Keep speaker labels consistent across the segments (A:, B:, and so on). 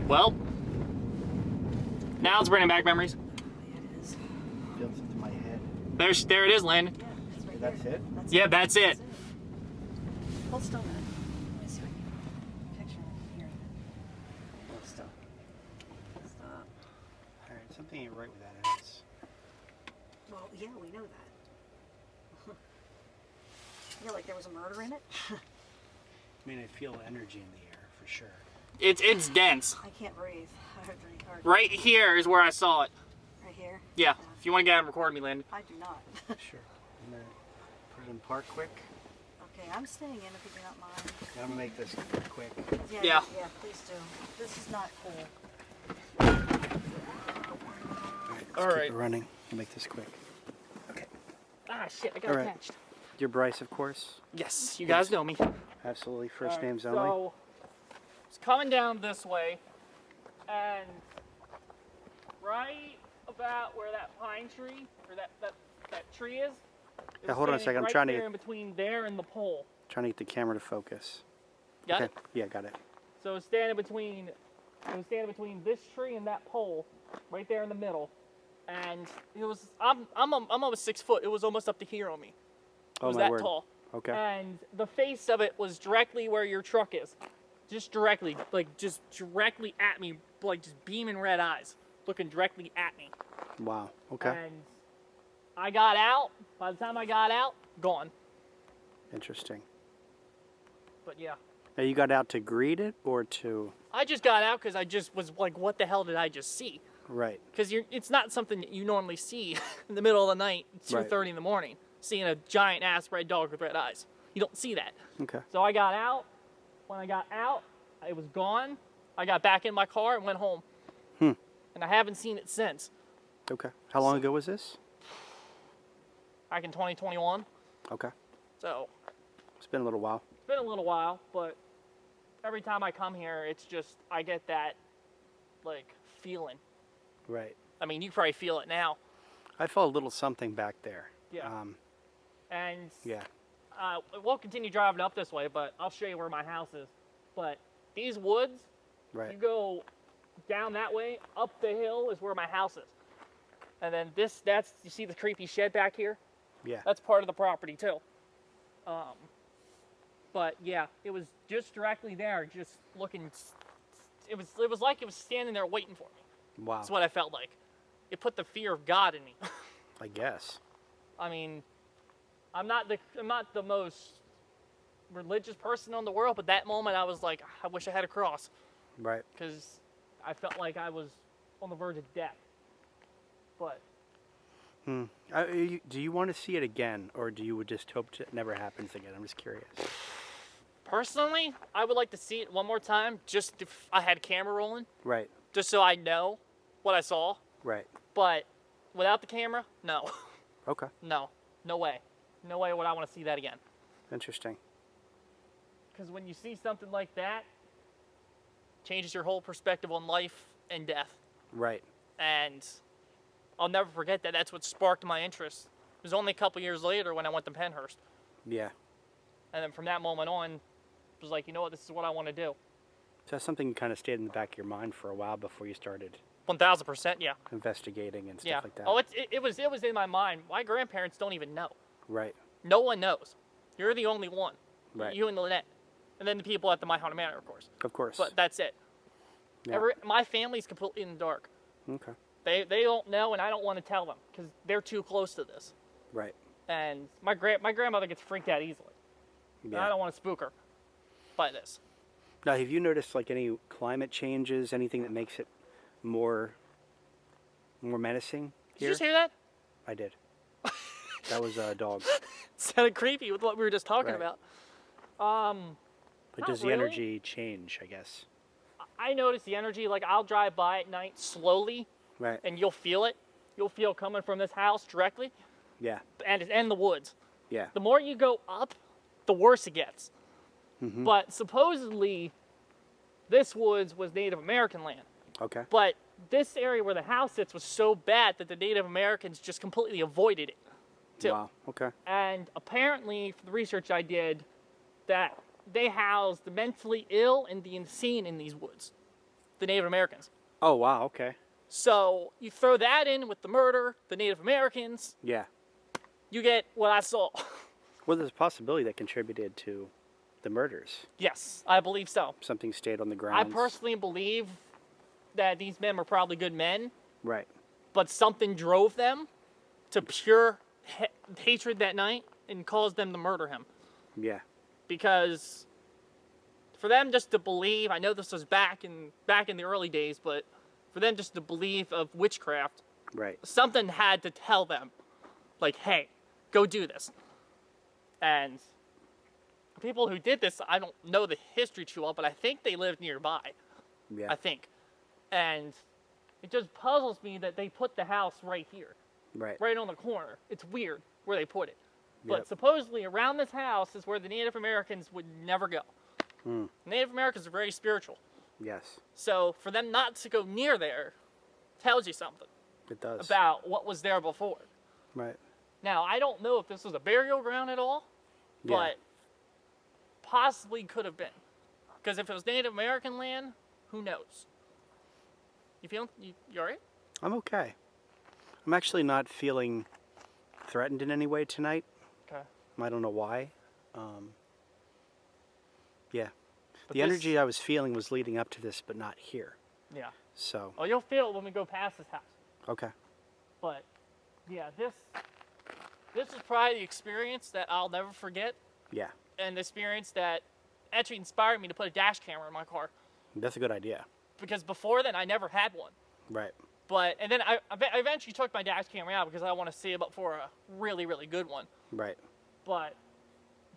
A: Well, now it's bringing back memories.
B: Yeah, it is.
C: Built into my head.
A: There it is, Landon.
B: Yeah, it's right
C: That's
B: there.
C: it?
A: Yeah, that's it.
B: Hold still a minute. Let me see if I can picture it here. Hold still. Stop.
C: Alright, something ain't right with that ass.
B: Well, yeah, we know that. Yeah, like there was a murder in it.
C: I mean, I feel energy in the air, for sure.
A: It's dense.
B: I can't breathe. I have to retard.
A: Right here is where I saw it.
B: Right here?
A: Yeah, if you want to get out and record me, Landon.
B: I do not.
C: Sure. I'm gonna put it in park quick.
B: Okay, I'm staying in if you do not mind.
C: I'm gonna make this quick.
B: Yeah,
A: Yeah.
B: yeah, please do. This is not cool.
C: All
A: right.
C: Keep it running. I'll make this quick. Okay.
A: Ah, shit, I got
C: All right.
A: attached.
C: You're Bryce, of course.
A: Yes, you guys know me.
C: Absolutely. First
A: Alright,
C: names only.
A: So, it's coming down this way, and right about where that pine tree, or that tree is.
C: Yeah, hold on a second. I'm
A: right
C: trying to
A: there
C: get-
A: in between there and the pole.
C: Trying to get the camera to focus.
A: Got
C: Okay.
A: it?
C: Yeah, got it.
A: So it's standing between this tree and that pole, right there in the middle, and it was I'm almost 6 foot. It was almost up to here on me. It
C: Oh
A: was
C: my
A: that
C: word.
A: tall.
C: Okay.
A: And the face of it was directly where your truck is. Just directly at me, like just beaming red eyes, looking directly at me.
C: Wow. Okay.
A: And I got out. By the time I got out, gone.
C: Interesting.
A: But yeah.
C: Now you got out to greet it or to?
A: I just got out because I just was like, what the hell did I just see?
C: Right.
A: Because it's not something that you normally see in the middle of the night, 2:30 in the morning, seeing a giant ass red dog with red eyes. You don't see that.
C: Okay.
A: So I got out. When I got out, it was gone. I got back in my car and went home. And I haven't seen it since.
C: Okay. How long ago was this?
A: Back in 2021.
C: Okay.
A: So
C: It's been a little while.
A: it's been a little while, but every time I come here, it's just, I get that, like, feeling.
C: Right.
A: I mean, you probably feel it now.
C: I felt a little something back there.
A: Yeah. And
C: Yeah.
A: we'll continue driving up this way, but I'll show you where my house is. But these woods, you
C: Right.
A: go down that way, up the hill is where my house is. And then you see the creepy shed back here?
C: Yeah.
A: That's part of the property too. But yeah, it was just directly there, just looking. It was like it was standing there waiting for me.
C: Wow.
A: That's what I felt like. It put the fear of God in me.
C: I guess.
A: I mean, I'm not the most religious person in the world, but that moment I was like, I wish I had a cross,
C: Right.
A: because I felt like I was on the verge of death. But
C: Do you want to see it again, or do you would just hope it never happens again? I'm just curious.
A: personally, I would like to see it one more time, just if I had a camera rolling,
C: Right.
A: just so I know what I saw.
C: Right.
A: But without the camera, no.
C: Okay.
A: No way. No way would I want to see that again.
C: Interesting.
A: Because when you see something like that, it changes your whole perspective on life and death.
C: Right.
A: And I'll never forget that. That's what sparked my interest. It was only a couple years later when I went to Pennhurst.
C: Yeah.
A: And then from that moment on, it was like, you know what, this is what I want to do.
C: So that's something you kind of stayed in the back of your mind for a while before you started
A: 1000%, yeah.
C: investigating and stuff
A: Yeah.
C: like that.
A: Oh, it was in my mind. My grandparents don't even know.
C: Right.
A: No one knows. You're the only one.
C: Right.
A: You and Lynette. And then the people at the My Haunted Manor, of course.
C: Of course.
A: But that's it.
C: Yeah.
A: My family's completely in the dark.
C: Okay.
A: They don't know, and I don't want to tell them because they're too close to this.
C: Right.
A: And my grandmother gets freaked out easily. And I
C: Yeah.
A: don't want to spook her by this.
C: Now, have you noticed like any climate changes, anything that makes it more menacing
A: Did
C: here?
A: you just hear that?
C: I did. That was a dog.
A: Sounded creepy with what we were just talking
C: Right.
A: about.
C: But
A: Not
C: does the
A: really.
C: energy change, I guess?
A: I notice the energy, like I'll drive by at night slowly,
C: Right.
A: and you'll feel it. You'll feel coming from this house directly,
C: Yeah.
A: and the woods.
C: Yeah.
A: The more you go up, the worse it gets.
C: Mm-hmm.
A: But supposedly, this woods was Native American land.
C: Okay.
A: But this area where the house sits was so bad that the Native Americans just completely avoided it, too.
C: Wow. Okay.
A: And apparently, for the research I did, that they house the mentally ill and the insane in these woods. the Native Americans.
C: Oh, wow, okay.
A: So you throw that in with the murder, the Native Americans,
C: Yeah.
A: you get what I saw.
C: Well, there's a possibility that contributed to the murders.
A: Yes, I believe so.
C: Something stayed on the
A: I
C: ground.
A: personally believe that these men were probably good men,
C: Right.
A: but something drove them to pure hatred that night and caused them to murder him.
C: Yeah.
A: Because for them just to believe, I know this was back in the early days, but for them just to believe of witchcraft,
C: Right.
A: something had to tell them, like, hey, go do this. And the people who did this, I don't know the history too well, but I think they lived nearby.
C: Yeah.
A: I think. And it just puzzles me that they put the house right here,
C: Right.
A: right on the corner. It's weird where they put it. But
C: Yep.
A: supposedly around this house is where the Native Americans would never go.
C: Hmm.
A: Native Americans are very spiritual.
C: Yes.
A: So for them not to go near there tells you something
C: It does.
A: about what was there before.
C: Right.
A: Now, I don't know if this was a burial ground at all,
C: Yeah.
A: but possibly could have been. Because if it was Native American land, who knows? You all right?
C: I'm okay. I'm actually not feeling threatened in any way tonight.
A: Okay.
C: I don't know why. Yeah.
A: But
C: The energy I was feeling was leading up to this, but not here.
A: Yeah.
C: So,
A: Oh, you'll feel it when we go past this house.
C: okay.
A: But, yeah, this is probably the experience that I'll never forget.
C: Yeah.
A: And the experience that actually inspired me to put a dash camera in my car.
C: That's a good idea.
A: Because before then, I never had one.
C: Right.
A: But, and then I eventually took my dash camera out because I want to see it for a really, really good one.
C: Right.
A: But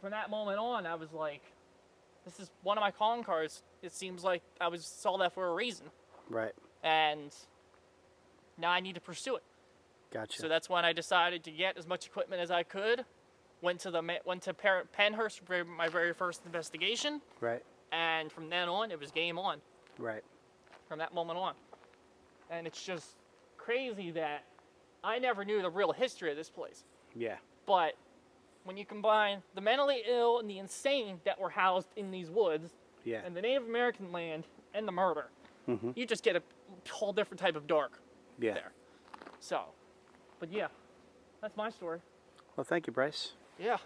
A: from that moment on, I was like, this is one of my calling cards. It seems like I saw that for a reason.
C: Right.
A: And now I need to pursue it.
C: Gotcha.
A: So that's when I decided to get as much equipment as I could. Went to Penhurst for my very first investigation.
C: Right.
A: And from then on, it was game on.
C: Right.
A: From that moment on. And it's just crazy that I never knew the real history of this place.
C: Yeah.
A: But when you combine the mentally ill and the insane that were housed in these woods,
C: Yeah.
A: and the Native American land and the murder,
C: Mm-hmm.
A: you just get a whole different type of dark
C: Yeah.
A: there. So, but yeah, that's my story.
C: Well, thank you, Bryce.
A: Yeah.